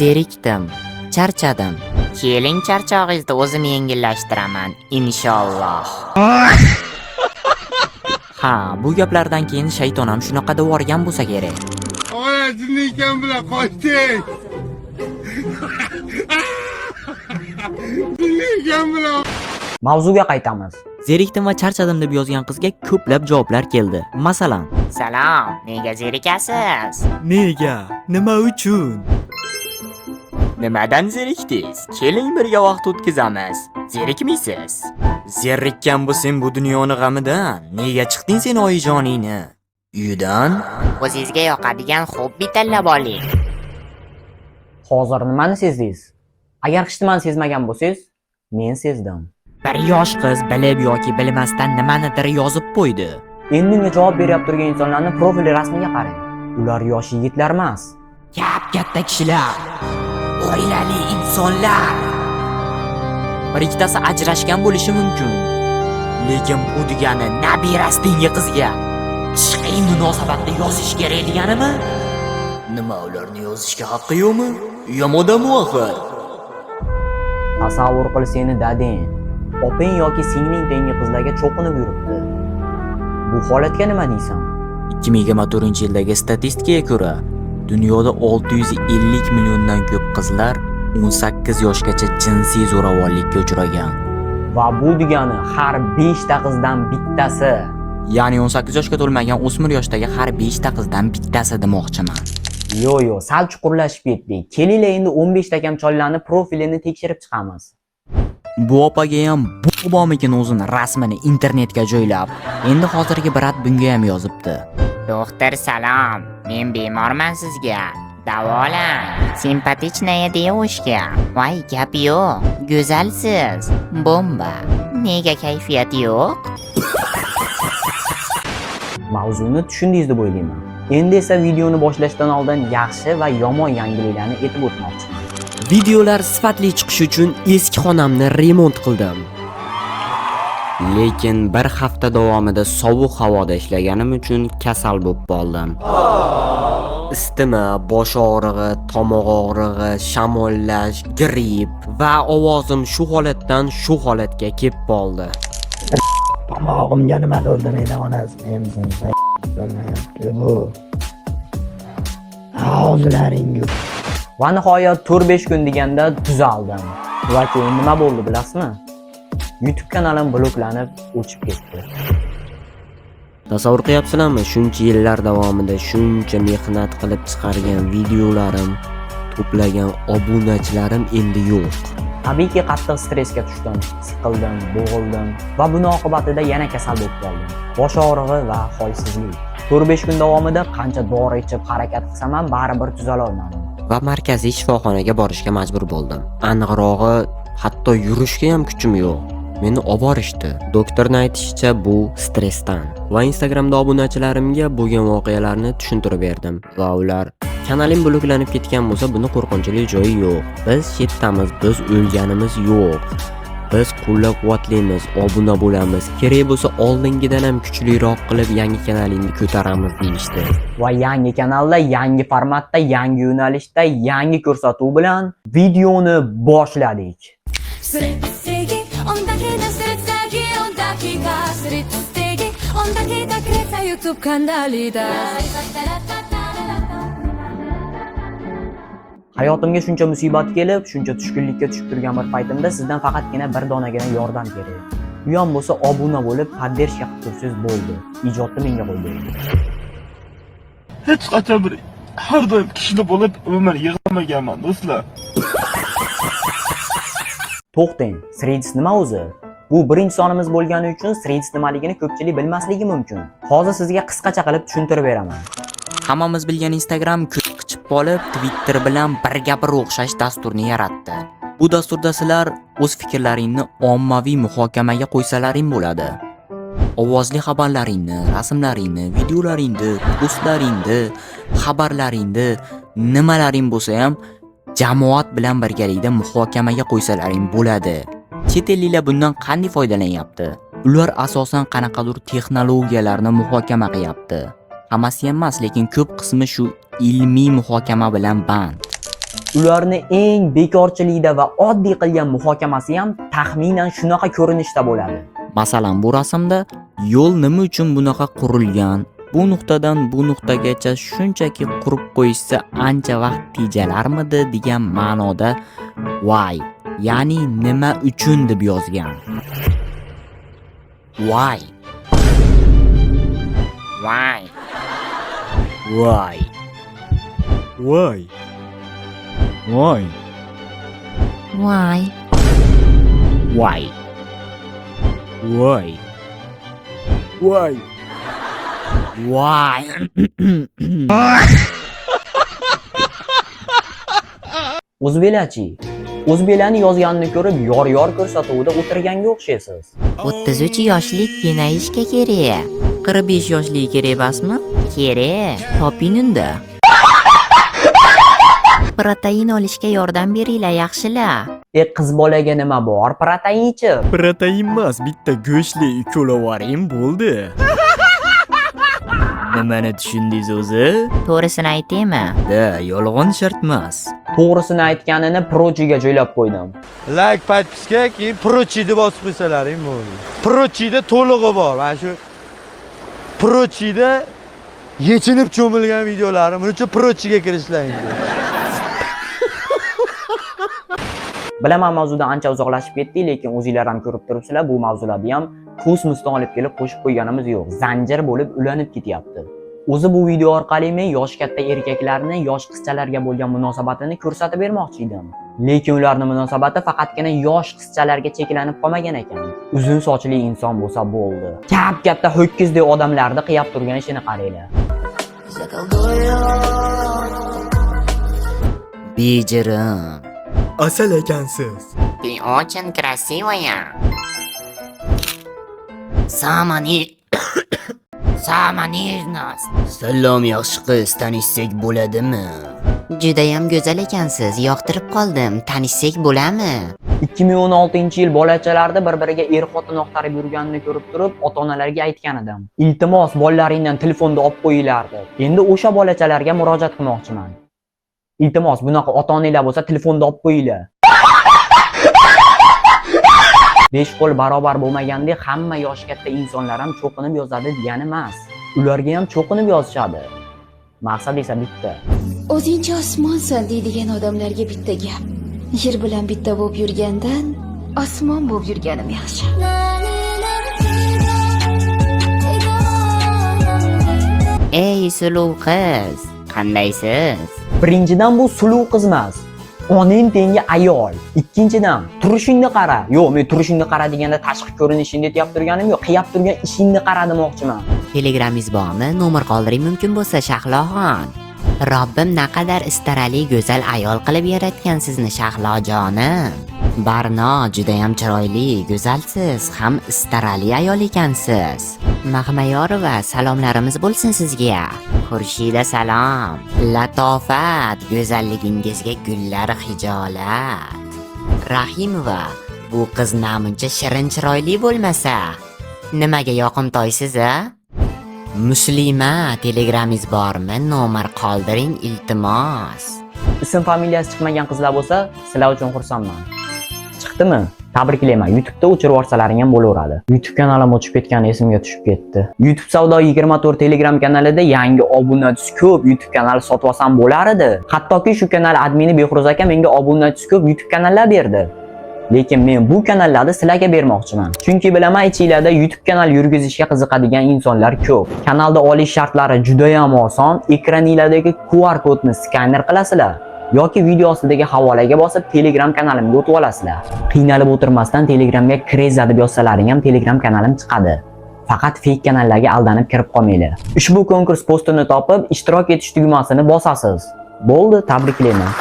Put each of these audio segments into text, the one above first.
Zerikdim, charchadim. Keling charchog'ingizda o'zim yengillashtiraman, inshaalloh. Ha, bu gaplardan keyin shayton ham shunaqa deb yuborgan bo'lsa kerak. Oy, jinnikan bilan qochdik. Jinnikan bilan. Mavzuga qaytamiz. Zerikdim va charchadim deb yozgan qizga ko'plab javoblar keldi. Masalan, salom, nega zerikasiz? Nega? Nima uchun? Nimadan zerikdingiz? Keling birga vaqt o'tkazamiz. Zerikmisiz? Zerikkan bo'lsang bu dunyoni g'amidan. Nega chiqding sen oyijoningni? Uydan? O'zingizga yoqadigan hobbi tanlab oling. Hozir nimani sezdingiz? Agar hech nimani sezmagan bo'lsangiz, men sezdim. Bir yosh qiz bilib yoki bilmasdan nimanidir yozib qo'ydi. Endi unga javob beryapti turgan insonlarning profil rasmiga qarang. Ular yosh yigitlar emas. Katta kishilar, oilali insonlar. Bir ikkitasi ajrashgan bo'lishi mumkin. Lekin bu degani nabirasining qizga ishqiy munosabatda yozish kerak deganimi? Nima ularni yozishga haqqi yo'qmi? Uyam odam axir. Tasavvur qil seni dadang, opang yoki singling tengi qizlarga cho'qinib yuribdi. Bu holatga nima deysan? 2024-yildagi statistikaga ko'ra, dunyoda 650 milliondan ko'p qizlar 18 yoshgacha jinsiy zo'ravonlikka uchragan. Va bu degani har 5 ta qizdan bittasi. Ya'ni 18 yoshga to'lmagan o'smir yoshdagi har 5 ta qizdan bittasi demoqchiman. Yo, sal chuqurlashib ketdik. Kelinglar endi 15 ta kam chollarni profilini tekshirib chiqamiz. Bu opaga ham bu bomikin o'zini rasmini internetga joylab, endi hozirgi brat bunga ham yozibdi. Doktor salom, men bemorman sizga. Davolang. Simpatichная девушка. Voy, gap yo'q. Go'zalsiz. Bomba. Nega kayfiyat yo'q? Mavzuni tushundingiz deb o'ylayman. Endi esa videoni boshlashdan oldin yaxshi va yomon yangiliklarni aytib o'tmoqchiman. Videolar sifatli chiqishi uchun eski xonamni remont qildim. Lekin bir hafta davomida sovuq havoda ishlaganim uchun kasal bo'lib qoldim. Isitma, bosh og'rig'i, tomoq og'rig'i, shamollash, gripp va ovozim shu holatdan shu holatga kelib qoldi. Tomog'imga nima urdi onasi? Bu. Hozirlaring yo'q. Va nihoyat 4-5 kun deganda tuzaldim. Va keyin nima bo'ldi bilasizmi? YouTube kanalim bloklanib o'chib ketdi. Tasavvur qilyapsizlarmi? Shuncha yillar davomida shuncha mehnat qilib chiqargan videolarim, to'plagan obunachilarim endi yo'q. Tabiiyki qattiq stressga tushdim, siqildim, bo'g'ildim va buning oqibatida yana kasal bo'lib qoldim. Bosh og'rig'i va holsizlik. 4-5 kun davomida qancha dori ichib harakat qilsam ham baribir tuzala olmadim. Va markaziy shifoxonaga borishga majbur bo'ldim. Aniqrog'i, hatto yurishga ham kuchim yo'q. Meni olib borishdi. Doktorning aytishicha bu stressdan. Va Instagramda obunachilarimga bo'lgan voqealarni tushuntirib berdim va ular kanalim bloklanib ketgan bo'lsa, buni qo'rqinchli joyi yo'q. Biz chetdamiz, biz o'lganimiz yo'q. Biz qo'llab-quvvatlaymiz, obuna bo'lamiz. Kerak bo'lsa oldingidan ham kuchliroq qilib yangi kanalingni ko'taramiz deyishdi. Va yangi kanalda, yangi formatda, yangi yo'nalishda, yangi ko'rsatuv bilan videoni boshladik. YouTube kanalida. Hayotimga shuncha musibat kelib, shuncha tushkunlikka tushib turgan bir paytimda sizdan faqatgina bir donagina yordam kerak. U ham bo'lsa obuna bo'lib, poddershka qilib tursangiz bo'ldi. Ijodni menga qo'ying. Hech qachon bir har doim kishini bo'lib umuman yig'lamaganman, do'stlar. To'xtang, Threads nima o'zi? Bu birinchi sonimiz bo'lgani uchun Threads nimaligini ko'pchilik bilmasligi mumkin. Hozir sizga qisqacha qilib tushuntirib beraman. Hammamiz bilgan Instagram qichib qolib, Twitter bilan birga bir o'xshash dasturni yaratdi. Bu dasturda sizlar o'z fikrlaringni ommaviy muhokamaga qo'ysalaring bo'ladi. Ovozli xabarlaringni, rasmlaringni, videolaringni, postlaringni, xabarlaringni, nimalaring bo'lsa ham jamoat bilan birgalikda muhokamaga qo'ysalaring bo'ladi. Chet elliklar bundan qanday foydalanyapti? Ular asosan qanaqadir texnologiyalarni muhokama qilyapti. Hammasi emas, lekin ko'p qismi shu ilmiy muhokama bilan band. Ularni eng bekorchilikda va oddiy qilgan muhokamasi ham taxminan shunaqa ko'rinishda bo'ladi. Masalan, bu rasmda yo'l nima uchun bunaqa qurilgan? Bu nuqtadan bu nuqtagacha shunchaki qurib qo'yishsa ancha vaqt tejalarmidi degan ma'noda why, ya'ni nima uchun deb yozgan. Why? Why? Why? Why? Why? Why? Why? Why? Why? Why? O'zbelachi. O'zbelani yozganini ko'rib yor ko'rsatuvida o'tirganga o'xshaysiz. 33 yoshlik kenayishga kerak. 45 yoshlik kerak emasmi? Kerak. Toping unda. Protein olishga yordam beringlar, yaxshilar. Qiz bolaga nima bor? Proteinchi. Protein emas, bitta go'shtli ukolavaring bo'ldi. Nimani tushundingiz o'zi? To'g'risini aytaymi? Yolg'on shart emas. To'g'risini aytganini prochiga joylab qo'ydim. Like, подписка, keyin prochida bosib qo'ysalaring bo'ldi. Prochida to'lig'i bor. Mana shu prochida yechinib cho'milgan videolarim. Buning uchun prochiga kirishlaring. Bilaman mavzudan ancha uzoqlashib ketdik, lekin o'zingizlar ham ko'rib turibsizlar, bu mavzularni ham kosmosdan olib kelib qo'shib qo'yganimiz yo'q. Zanjir bo'lib ulanib ketyapti. O'zi bu video orqali men yosh katta erkaklarni yosh qizchalarga bo'lgan munosabatini ko'rsatib bermoqchi edim. Lekin ularning munosabati faqatgina yosh qizchalarga cheklanib qolmagan ekan. Uzun sochli inson bo'lsa bo'ldi. Katta ho'kizdek odamlarni qiyab turgan ishini qaranglar. Bejirim. Asal ekansiz. Ты очень красивая. Samanejnost. Salom yaxshi qiz, tanishsak bo'ladimi? Judayam go'zal ekansiz. Yoqtirib qoldim. Tanishsak bo'ladimi? 2016-yil bolachalarda bir-biriga er-xotin oqtarib yurganini ko'rib turib, ota-onalarga aytgan edim. Iltimos, bolalaringdan telefonni olib qo'yinglardi. Endi o'sha bolachalarga murojaat qilmoqchiman. Iltimos, bunaqa ota-onalar bo'lsa telefonni olib qo'yinglar. 5 qo'l barobar bo'lmagandek hamma yosh katta insonlar ham cho'qinib yozadi degani emas. Ularga ham cho'qinib yozishadi. Maqsad esa bitta. O'zingcha osmonsan deydigan odamlarga bitta gap. Yer bilan bitta bo'lib yurgandan osmon bo'lib yurganim yaxshi. Ey suluv qiz, qandaysiz? Birinchidan bu suluv qiz emas. Oning tengi ayol. Ikkinchidan turishingni qara. Yo'q, men turishingni qara deganda tashqi ko'rinishingni aytib turganim yo'q, qiyab turgan ishingni qara demoqchiman. Telegramingiz bormi? Nomer qoldiring mumkin bo'lsa Shahloxon. Robbim naqadar istarali go'zal ayol qilib yaratgan sizni Shahlojonim. Barno judayam chiroyli, go'zalsiz, ham istarali ayol ekansiz. Mahmayorova, salomlarimiz bo'lsin sizga. Xurshida salom. Latofat, go'zalligingizga gullar hijolat. Rahimova, bu qiz namuncha shirin chiroyli bo'lmasa, nimaga yoqimtoysiz-a? Muslima, telegramingiz bormi? Nomer qoldiring iltimos. Ism familiyasi chiqmagan qizlar bo'lsa, sizlar uchun xursandman. Chiqdimi? Tabriklayman. YouTube'da o'chirib yuborsalaring ham bo'laveradi. YouTube kanalim o'chib ketgani esimga tushib ketdi. YouTube Savdo 24 Telegram kanalida yangi obunachisi ko'p YouTube kanali sotib olsam bo'lar edi. Hattoki shu kanal admini Behruz aka menga obunachisi ko'p YouTube kanallar berdi. Lekin men bu kanallarni sizlarga bermoqchiman. Chunki bilaman ichingizda YouTube kanal yurgizishga qiziqadigan insonlar ko'p. Kanalda olish shartlari juda ham oson. Ekraninglardagi QR kodni skaner qilasizlar yoki video ostidagi havolaga bosib Telegram kanalimga o'tib olasizlar. Qiynalib o'tirmasdan Telegramga Crazy deb yozsalaring ham Telegram kanalim chiqadi. Faqat fake kanallarga aldanib kirib qolmanglar. Ushbu konkurs postini topib, ishtirok etish tugmasini bosasiz. Bo'ldi, tabriklayman.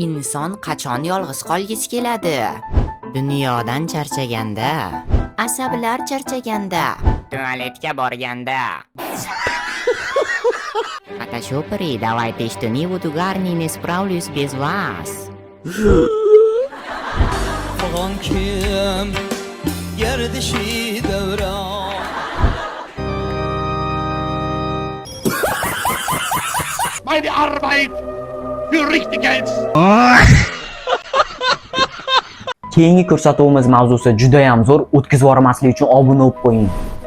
Inson qachon yolg'iz qolgisi keladi? Dunyodan charchaganda, asablar charchaganda, tualetga borganda. Фотошопери, давайте что-нибудь угарни, не справлюсь без вас. Fıgan kim gerdişi devran. Meine Arbeit Keyingi ko'rsatuvimiz mavzusi juda ham zo'r, o'tkazib yubormaslik uchun obuna bo'lib qo'ying.